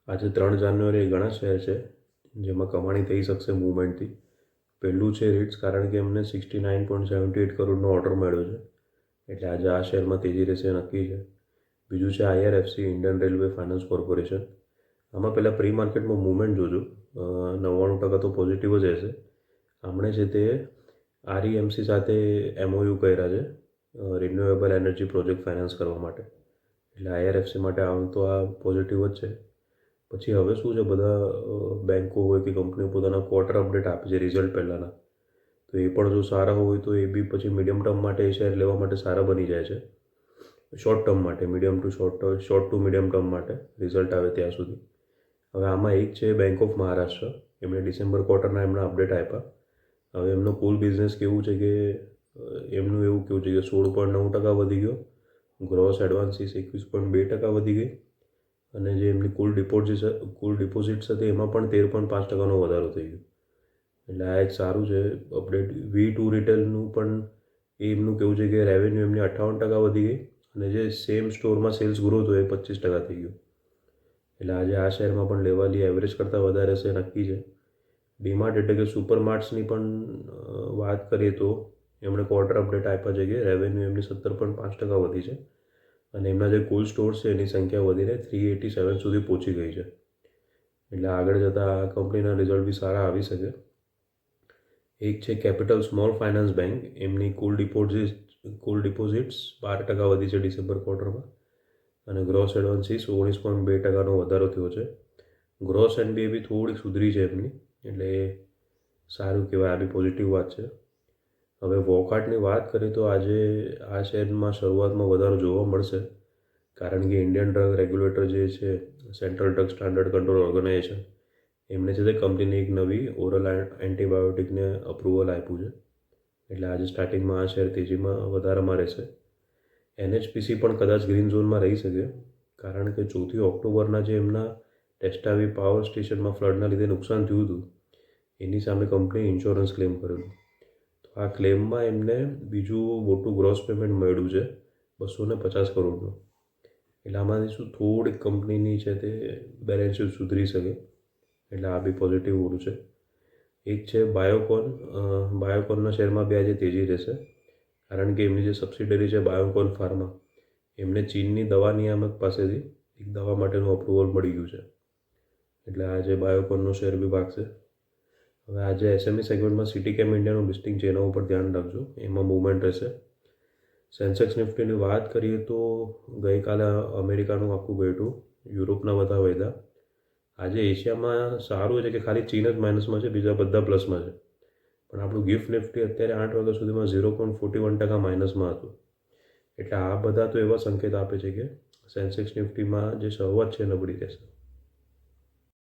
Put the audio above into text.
આજે 3 જાન્યુઆરી ઘણા શેર છે જેમાં કમાણી થઈ શકશે મૂવમેન્ટથી. પહેલું છે રીટ્સ, કારણ કે એમને 69.78 કરોડનો ઓર્ડર મળ્યો છે, એટલે આજે આ શેરમાં તેજી રહેશે નક્કી છે. બીજું છે IRFC, Indian railway finance corporation. આમાં પહેલાં પ્રી માર્કેટમાં મૂવમેન્ટ જોજો. 99% તો પોઝિટિવ જ રહેશે. આમણે છે તે REMC સાથે MOU કર્યા છે રિન્યુએબલ એનર્જી પ્રોજેક્ટ ફાઇનાન્સ કરવા માટે, એટલે IRFC માટે આમ તો આ પોઝિટિવ જ છે. પછી હવે શું છે, બધા બેન્કો હોય કે કંપનીઓ પોતાના ક્વાર્ટર અપડેટ આપે છે રિઝલ્ટ પહેલાંના, તો એ પણ જો સારા હોય તો એ બી પછી મીડિયમ ટર્મ માટે એ શેર લેવા માટે સારા બની જાય છે. શોર્ટ ટર્મ માટે, શોર્ટ ટુ મીડિયમ ટર્મ માટે રિઝલ્ટ આવે ત્યાં સુધી. હવે આમાં એક છે બેંક ઓફ મહારાષ્ટ્ર. એમણે ડિસેમ્બર ક્વાર્ટરના એમના અપડેટ આપ્યા. હવે એમનો કુલ બિઝનેસ કેવું છે કે એમનું એવું કેવું છે કે 16.9% વધી ગયો, ગ્રોસ એડવાન્સીસ 21.2% વધી ગઈ, અને જે એમની કુલ ડિપોઝિટ્સ હતી એમાં પણ 13.5%નો વધારો થઈ ગયો. એટલે આ એક સારું છે અપડેટ. V2 રિટેલનું પણ એમનું કેવું છે કે રેવન્યુ એમની 58% વધી ગઈ, અને જે સેમ સ્ટોરમાં સેલ્સ ગ્રોથ હોય એ 25% થઈ ગયો. એટલે આજે આ શેરમાં પણ લેવાલી એવરેજ કરતાં વધારે છે નક્કી છે. ડીમાર્ટ એટલે કે સુપરમાર્ટ્સની પણ વાત કરીએ તો એમણે ક્વાર્ટર અપડેટ આપ્યા છે કે રેવન્યુ એમની 17.5% વધી છે, અને એમના જે કોલ્ડ સ્ટોર્સ છે એની સંખ્યા વધીને 387 સુધી પહોંચી ગઈ છે. એટલે આગળ જતાં આ કંપનીના રિઝલ્ટ બી સારા આવી શકે. એક છે કેપિટલ સ્મોલ ફાઇનાન્સ બેંક. એમની કુલ ડિપોઝિટ્સ 12% વધી છે ડિસેમ્બર ક્વાર્ટરમાં, અને ગ્રોસ એડવાન્સીસ 19.2%નો વધારો થયો છે. ગ્રોસ NBA બી થોડીક સુધરી છે એમની, એટલે સારું કહેવાય, આ બી પોઝિટિવ વાત છે. હવે વોકહાર્ટની વાત કરીએ તો આજે આ શેરમાં શરૂઆતમાં વધારો જોવા મળશે, કારણ કે ઇન્ડિયન ડ્રગ રેગ્યુલેટર જે છે, central drug standard control organisation, એમને છે તે કંપનીની એક નવી ઓરલ એન્ટીબાયોટિકને અપ્રુવલ આપ્યું છે. એટલે આજે સ્ટાર્ટિંગમાં આ શેર તેજીમાં વધારામાં રહેશે. NHPC પણ કદાચ ગ્રીન ઝોનમાં રહી શકે, કારણ કે 4 ઓક્ટોબરના જે એમના ટેસ્ટાવી પાવર સ્ટેશનમાં ફ્લડના લીધે નુકસાન થયું હતું એની સામે કંપનીએ ઇન્સ્યોરન્સ ક્લેમ કરેલું. તો આ ક્લેમમાં એમને બીજું મોટું ગ્રોસ પેમેન્ટ મળ્યું છે 250 કરોડનું. એટલે આમાંથી શું થોડીક કંપનીની છે તે બેલેન્સ શીટ સુધરી શકે, એટલે આ બી પોઝિટિવ ઓલું છે. એક છે બાયોકોનના શેરમાં બી આજે તેજી રહેશે, કારણ કે એમની જે સબસિડરી છે બાયોકોન ફાર્મા, એમને ચીનની દવા નિયામક પાસેથી એક દવા માટેનું અપ્રુવલ મળી ગયું છે, એટલે આજે બાયોકોનનો શેર બી ભાગશે. હવે આજે SME સેગમેન્ટમાં સિટીકેમ ઇન્ડિયાનું લિસ્ટિંગ છે, એના ઉપર ધ્યાન રાખજો, એમાં મૂવમેન્ટ રહેશે. સેન્સેક્સ નિફ્ટીની વાત કરીએ તો ગઈકાલે અમેરિકાનું આખું બેઠું, યુરોપના બધા વધ્યા. આજે એશિયામાં સારું છે કે ખાલી ચીન જ માઇનસમાં છે, બીજા બધા પ્લસમાં છે. પણ આપણું ગિફ્ટ નિફ્ટી અત્યારે 8 વાગ્યા સુધીમાં 0.41% માઇનસમાં હતું. એટલે આ બધા તો એવા સંકેત આપે છે કે સેન્સેક્સ નિફ્ટીમાં જે શરૂઆત છે નબળી રહેશે.